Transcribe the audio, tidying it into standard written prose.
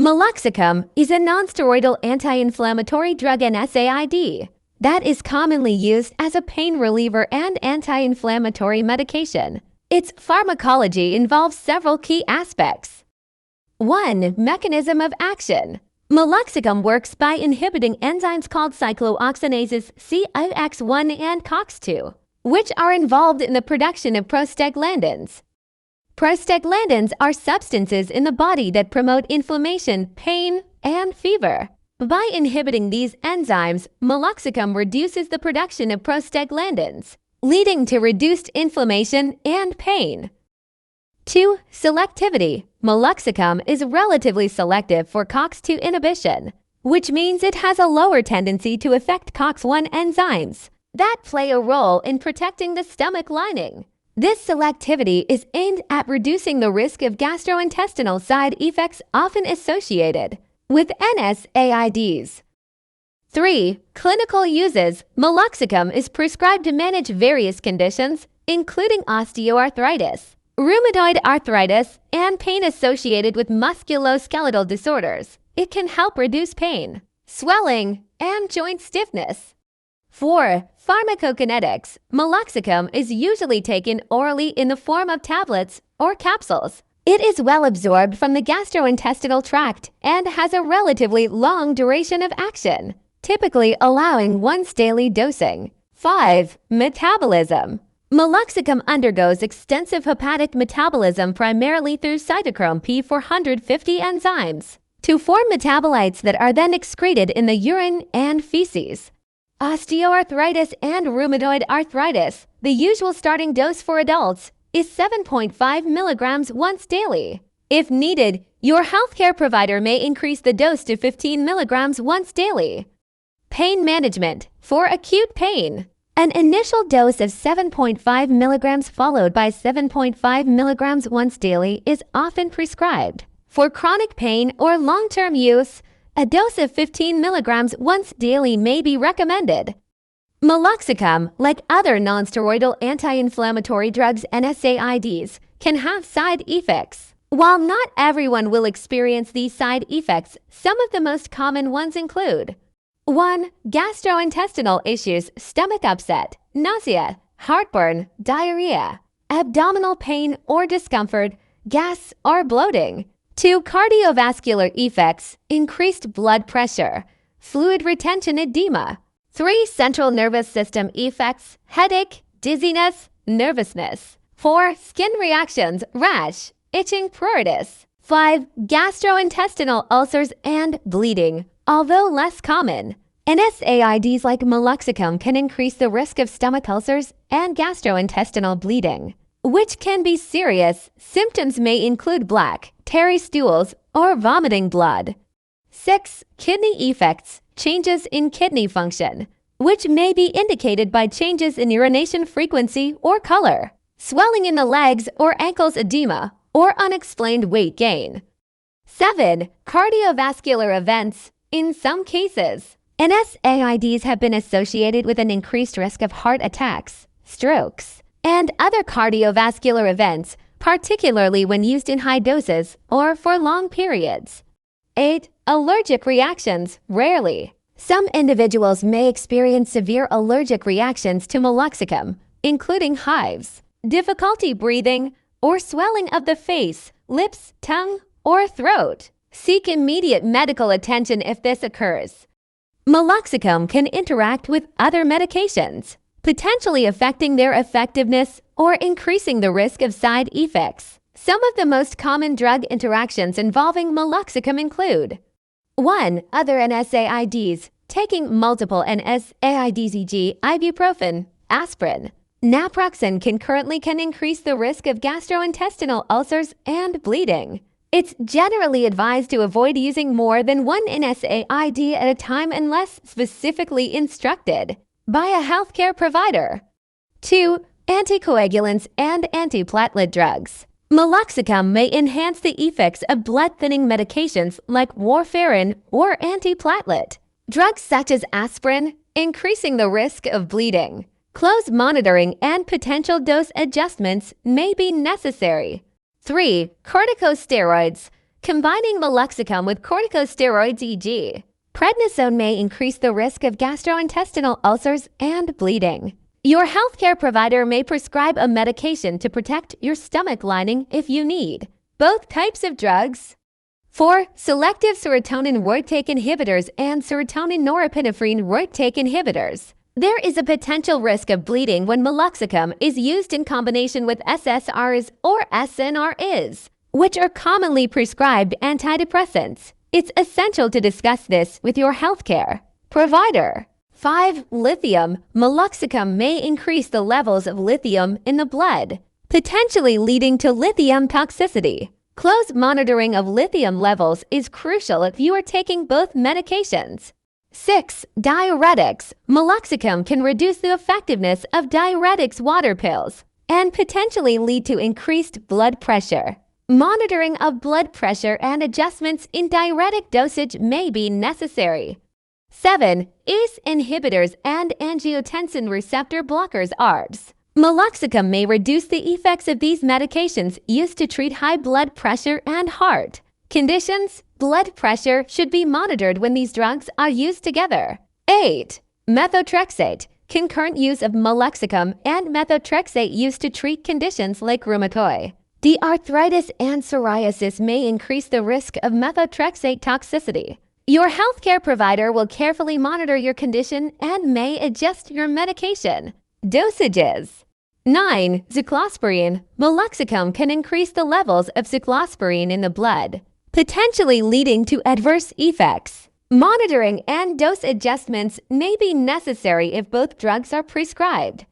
Meloxicam is a nonsteroidal anti-inflammatory drug NSAID that is commonly used as a pain reliever and anti-inflammatory medication. Its pharmacology involves several key aspects. 1. Mechanism of action. Meloxicam works by inhibiting enzymes called cyclooxygenases COX1 and COX2, which are involved in the production of prostaglandins. Prostaglandins are substances in the body that promote inflammation, pain, and fever. By inhibiting these enzymes, meloxicam reduces the production of prostaglandins, leading to reduced inflammation and pain. 2. Selectivity. Meloxicam is relatively selective for COX2 inhibition, which means it has a lower tendency to affect COX1 enzymes that play a role in protecting the stomach lining. This selectivity is aimed at reducing the risk of gastrointestinal side effects often associated with NSAIDs. 3. Clinical uses. Meloxicam is prescribed to manage various conditions, including osteoarthritis, rheumatoid arthritis, and pain associated with musculoskeletal disorders. It can help reduce pain, swelling, and joint stiffness. 4. Pharmacokinetics. Meloxicam is usually taken orally in the form of tablets or capsules. It is well absorbed from the gastrointestinal tract and has a relatively long duration of action, typically allowing once daily dosing. 5. Metabolism. Meloxicam undergoes extensive hepatic metabolism primarily through cytochrome P450 enzymes to form metabolites that are then excreted in the urine and feces. Osteoarthritis and rheumatoid arthritis. The usual starting dose for adults is 7.5 milligrams once daily. If needed, your healthcare provider may increase the dose to 15 milligrams once daily. Pain management. For acute pain, an initial dose of 7.5 milligrams followed by 7.5 milligrams once daily is often prescribed. For chronic pain or long-term use, a dose of 15 milligrams once daily may be recommended. Meloxicam, like other nonsteroidal anti-inflammatory drugs NSAIDs, can have side effects. While not everyone will experience these side effects, some of the most common ones include 1. Gastrointestinal issues, stomach upset, nausea, heartburn, diarrhea, abdominal pain or discomfort, gas or bloating. 2. Cardiovascular effects, increased blood pressure, fluid retention edema. 3. Central nervous system effects, headache, dizziness, nervousness. 4. Skin reactions, rash, itching, pruritus. 5. Gastrointestinal ulcers and bleeding, although less common. NSAIDs like meloxicam can increase the risk of stomach ulcers and gastrointestinal bleeding, which can be serious. Symptoms may include black, tarry stools, or vomiting blood. 6. Kidney effects, changes in kidney function, which may be indicated by changes in urination frequency or color, swelling in the legs or ankles, edema, or unexplained weight gain. 7. Cardiovascular events. In some cases, NSAIDs have been associated with an increased risk of heart attacks, strokes, and other cardiovascular events, particularly when used in high doses or for long periods. 8. Allergic reactions, rarely. Some individuals may experience severe allergic reactions to meloxicam, including hives, difficulty breathing, or swelling of the face, lips, tongue, or throat. Seek immediate medical attention if this occurs. Meloxicam can interact with other medications, potentially affecting their effectiveness or increasing the risk of side effects. Some of the most common drug interactions involving meloxicam include 1. Other NSAIDs. Taking multiple NSAIDs, e.g. ibuprofen, aspirin, naproxen concurrently can increase the risk of gastrointestinal ulcers and bleeding. It's generally advised to avoid using more than one NSAID at a time unless specifically instructed by a healthcare provider. 2. Anticoagulants and antiplatelet drugs. Meloxicam may enhance the effects of blood-thinning medications like warfarin or antiplatelet. Drugs such as aspirin, increasing the risk of bleeding. Close monitoring and potential dose adjustments may be necessary. 3. Corticosteroids. Combining Meloxicam with corticosteroids e.g. prednisone may increase the risk of gastrointestinal ulcers and bleeding. Your healthcare provider may prescribe a medication to protect your stomach lining if you need both types of drugs. 4. Selective serotonin reuptake inhibitors and serotonin norepinephrine reuptake inhibitors. There is a potential risk of bleeding when Meloxicam is used in combination with SSRIs or SNRIs, which are commonly prescribed antidepressants. It's essential to discuss this with your healthcare provider. 5. Lithium. Meloxicam may increase the levels of lithium in the blood, potentially leading to lithium toxicity. Close monitoring of lithium levels is crucial if you are taking both medications. 6. Diuretics. Meloxicam can reduce the effectiveness of diuretics water pills and potentially lead to increased blood pressure. Monitoring of blood pressure and adjustments in diuretic dosage may be necessary. 7. ACE inhibitors and angiotensin receptor blockers ARBs. Meloxicam may reduce the effects of these medications used to treat high blood pressure and heart conditions. Blood pressure should be monitored when these drugs are used together. 8. Methotrexate. Concurrent use of Meloxicam and methotrexate used to treat conditions like rheumatoid arthritis and psoriasis may increase the risk of methotrexate toxicity. Your healthcare provider will carefully monitor your condition and may adjust your medication dosages. 9. Cyclosporine. Meloxicam can increase the levels of cyclosporine in the blood, potentially leading to adverse effects. Monitoring and dose adjustments may be necessary if both drugs are prescribed.